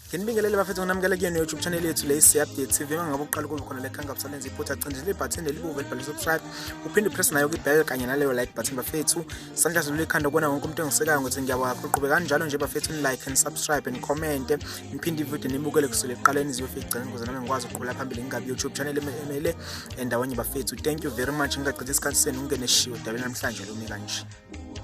Nginibingelele bafethu nginamukela kuyona YouTube channel yethu le Update TV mangabe uqala ukuba khona le khanga busalenza iphutha cindile ibutton elibuve libhale subscribe uphinde press nayo kubheka kanye naleyo like button bafethu sandla zulu ikhanda ukubona wonke umuntu engisekayo ngokuthi ngiyabakho uqhubeka kanjalo nje bafethu ni like and subscribe and comment niphinde ivideo nibukele kusule eqaleni izofika igcina ukuze nami ngikwazi ukuqhubela phambili ngingabi YouTube channel emele endaweni bafethu. Thank you very much ngicacitha isikhathi senu ungene shiwo dabeni namhlanje lo kanje.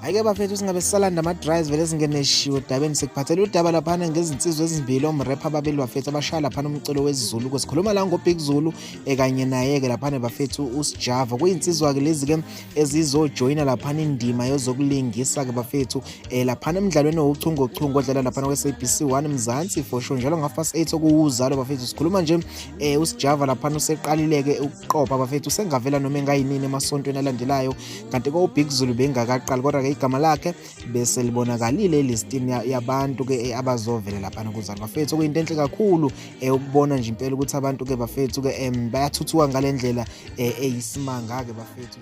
Ayike bafethu singabe sisalanda ama drives vele singeneshiwo dabeni sikuphathela udaba lapha ngezinsizwe ezimbili omrapper ababili bafethu abashaya lapha umculo wesiZulu kwesikhuluma la ngoBig Zulu kanye naye ke lapha bafethu Usjava kuyinsizwa ke lezi ke ezizojoina lapha indima yozokulingisa ke bafethu lapha emidlalweni ouchungechungo odlala lapha kweSABC1 Mzansi for sure njalo ngafast 8 okuwuzalo bafethu sikhuluma nje Usjava lapha useqalileke ukuqopha bafethu sengavela noma engayinini emasontweni alandelayo kanti ko uBig Zulu bengakaqali kodwa igama lakhe bese libonakalile elistini yabantu ke abazovela lapha kuzalo bafethu kuyinto enhle kakhulu ukubona nje impela ukuthi abantu ke bafethu ke bayathuthuka ngalendlela eyisimanga ke bafethu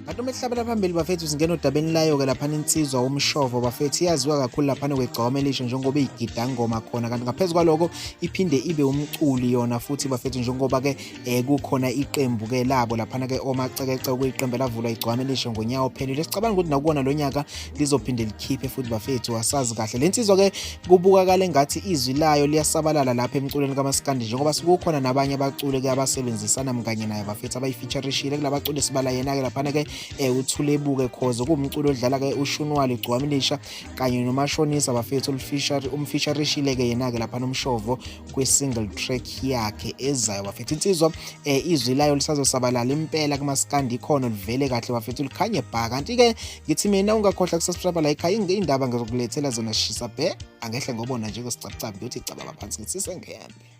kanti umhlabela phambili bafethu singena odabeni layo ke lapha insizwa uMshovo bafethu iyaziwa kakhulu lapha kwegcawamelisho njengoba igida ngoma khona kanti ngaphezulu kwaloko iphinde ibe umculi yona futhi bafethu njengoba ke kukhona iqembu ke labo lapha ke omacekece kuyiqembu lavulwa igcawamelisho ngonyawo phelile sicabanga ukuthi nakubona lo nyaka lizophinde likhiphe futhi bafethu asazi kahle lensizwa ke kubukakala engathi izwi layo liyasabalala lapha emculweni kaMaskandi njengoba sikukhona nabanye abaculi ke abasebenzisana mkanye naye bafethu abayifeaturishile kulabaculi sibala yena ke lapha ke uThulebuke khozo kumculo odlala ke uShunwali igcwamelisha kanye nomashonisa bafethu umfeaturishile ke yena ke lapha nomshovo kwi-single track yakhe ezayo bafethu insizwa izwi layo lisazosabalala impela kuMaskandi ikhono livele kahle bafethu likhanye bha kanti ke ngithi mina ungakhohlwa ukusubscribe la ekhaya indaba ngizokulethela zona shisa bhe angehle ngobona nje kusicapcapha ukuthi icaba baphansi ngithi sengembe.